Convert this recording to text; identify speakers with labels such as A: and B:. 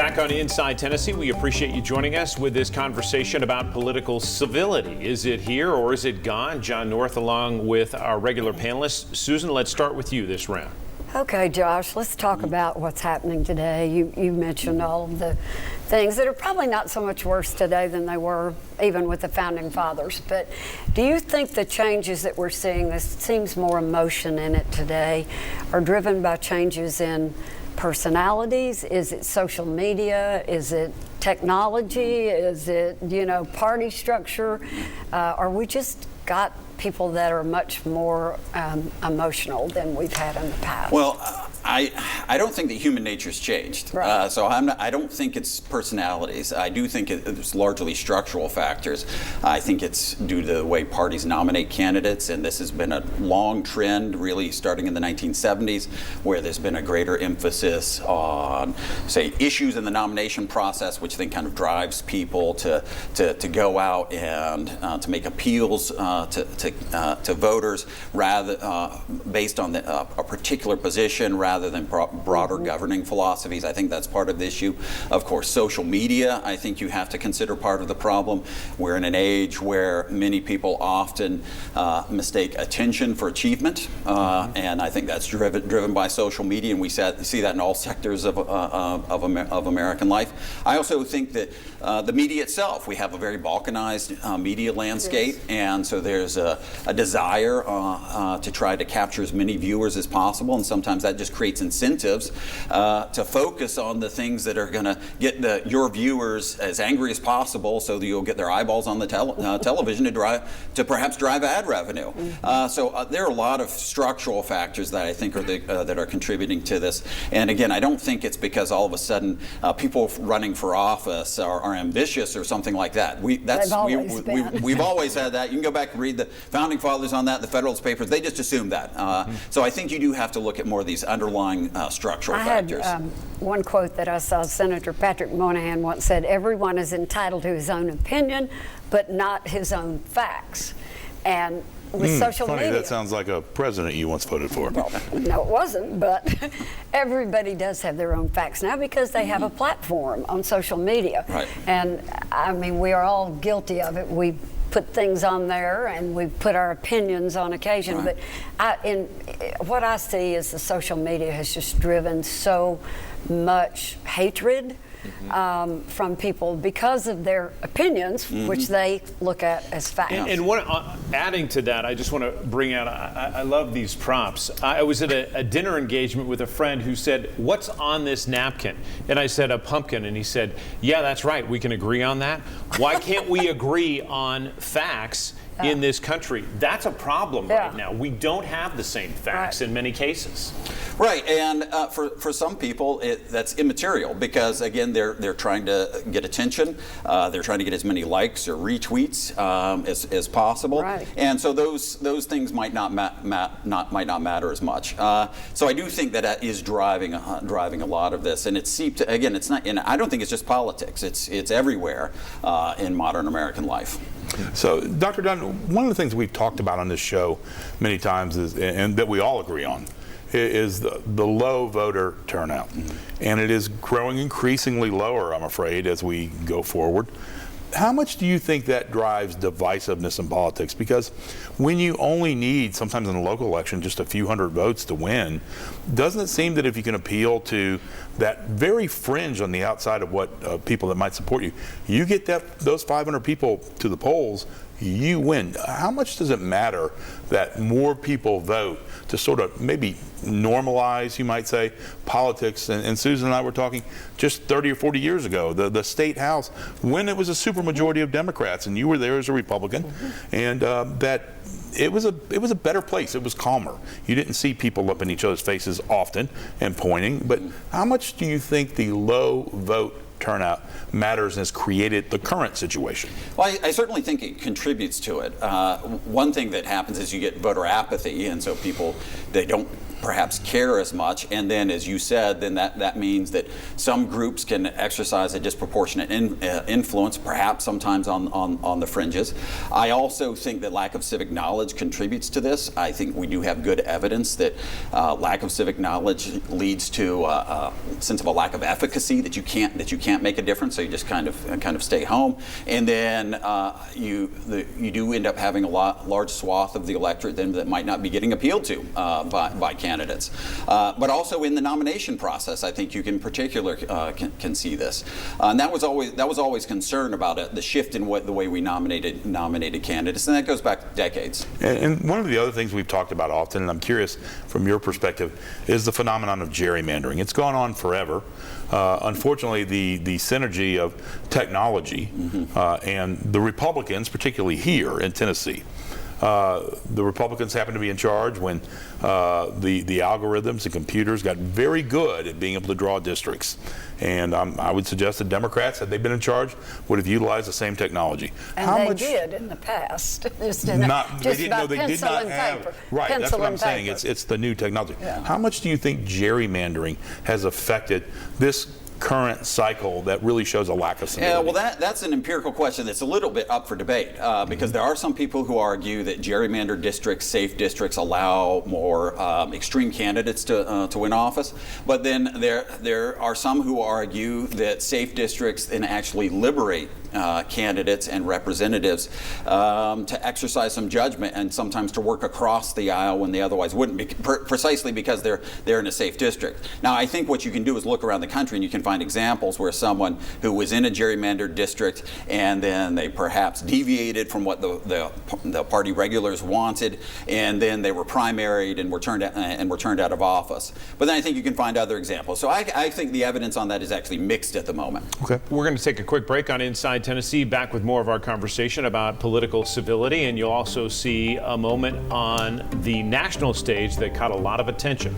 A: Back on Inside Tennessee, we appreciate you joining us with this conversation about political civility. Is it here or is it gone? John North along with our regular panelists. Susan, let's start with you this round.
B: Okay, Josh, let's talk about what's happening today. You mentioned all of the things that are probably not so much worse today than they were even with the Founding Fathers. But do you think the changes that we're seeing, there seems more emotion in it today, are driven by changes in personalities? Is it social media? Is it technology? Is it, party structure? Are we just got people that are much more emotional than we've had in the past?
C: Well, I don't think that human nature's changed.
B: Right.
C: So I don't think it's personalities. I do think it's largely structural factors. I think it's due to the way parties nominate candidates, and this has been a long trend, really starting in the 1970s, where there's been a greater emphasis on, say, issues in the nomination process, which then kind of drives people to go out and to make appeals to voters rather based on a particular position rather than broader governing philosophies. I think that's part of the issue. Of course, social media, I think you have to consider part of the problem. We're in an age where many people often mistake attention for achievement, and I think that's driven by social media, and we see that in all sectors of American life. I also think that the media itself, we have a very balkanized media landscape, yes. And so there's a desire to try to capture as many viewers as possible, and sometimes that just creates incentives to focus on the things that are going to get your viewers as angry as possible, so that you'll get their eyeballs on the television to perhaps drive ad revenue. So there are a lot of structural factors that I think are that are contributing to this. And again, I don't think it's because all of a sudden people running for office are ambitious or something like that. We've always had that. You can go back and read the Founding Fathers on that, the Federalist Papers. They just assumed that. So I think you do have to look at more of these underlying structural factors.
B: I had one quote that I saw. Senator Patrick Moynihan once said, "Everyone is entitled to his own opinion, but not his own facts." And with social media,
D: that sounds like a president you once voted for.
B: Well, no, it wasn't, but everybody does have their own facts now because they have a platform on social media.
C: Right.
B: And I mean, we are all guilty of it. We put things on there and we put our opinions on occasion.
C: Right.
B: But what I see is the social media has just driven so much hatred from people because of their opinions, which they look at as facts.
A: And adding to that, I just want to bring out, I love these prompts. I was at a dinner engagement with a friend who said, "What's on this napkin?" And I said, "A pumpkin." And he said, "Yeah, that's right. We can agree on that. Why can't we agree on facts in this country?" That's a problem right now. We don't have the same facts in many cases.
C: Right, and for some people, that's immaterial because, again, they're trying to get attention. They're trying to get as many likes or retweets as possible,
B: right.
C: And so those things might not matter as much. So I do think that is driving a lot of this, and it's seeped. Again, it's not. And I don't think it's just politics. It's everywhere in modern American life.
D: So, Dr. Dunn, one of the things we've talked about on this show many times is, and that we all agree on, is the low voter turnout. And it is growing increasingly lower, I'm afraid, as we go forward. How much do you think that drives divisiveness in politics? Because when you only need, sometimes in a local election, just a few hundred votes to win, doesn't it seem that if you can appeal to that very fringe on the outside of what people that might support you, you get those 500 people to the polls, you win? How much does it matter that more people vote to sort of maybe normalize, you might say, politics? And Susan and I were talking just 30 or 40 years ago, the state house, when it was a supermajority of Democrats, and you were there as a Republican, and that it was a better place. It was calmer. You didn't see people up in each other's faces often and pointing. But how much do you think the low vote turnout matters and has created the current situation?
C: Well, I certainly think it contributes to it. One thing that happens is you get voter apathy, and so people, they don't perhaps care as much. And then, as you said, then that means that some groups can exercise a disproportionate influence, perhaps sometimes on the fringes. I also think that lack of civic knowledge contributes to this. I think we do have good evidence that lack of civic knowledge leads to a sense of a lack of efficacy, that you can't make a difference, so you just kind of stay home. And then you do end up having a large swath of the electorate then that might not be getting appealed to by candidates. But also in the nomination process, I think you in particular can see this. And that was always concern about the shift in the way we nominated candidates, and that goes back decades.
D: And one of the other things we've talked about often, and I'm curious from your perspective, is the phenomenon of gerrymandering. It's gone on forever. Unfortunately, the synergy of technology and the Republicans, particularly here in Tennessee, the Republicans happened to be in charge when the algorithms and computers got very good at being able to draw districts. And I would suggest that Democrats, had they been in charge, would have utilized the same technology.
B: And they did in the past.
D: They did not have. Right, that's what I'm saying. It's the new technology.
B: Yeah.
D: How much do you think gerrymandering has affected this current cycle that really shows a lack of civility?
C: Yeah, well, that's an empirical question that's a little bit up for debate because there are some people who argue that gerrymandered districts, safe districts, allow more extreme candidates to win office. But then there are some who argue that safe districts then actually liberate candidates and representatives to exercise some judgment and sometimes to work across the aisle when they otherwise wouldn't, precisely because they're in a safe district. Now, I think what you can do is look around the country and you can find examples where someone who was in a gerrymandered district and then they perhaps deviated from what the party regulars wanted, and then they were primaried and were turned out of office. But then I think you can find other examples. So I think the evidence on that is actually mixed at the moment.
A: Okay. We're going to take a quick break on Inside Tennessee, back with more of our conversation about political civility, and you'll also see a moment on the national stage that caught a lot of attention.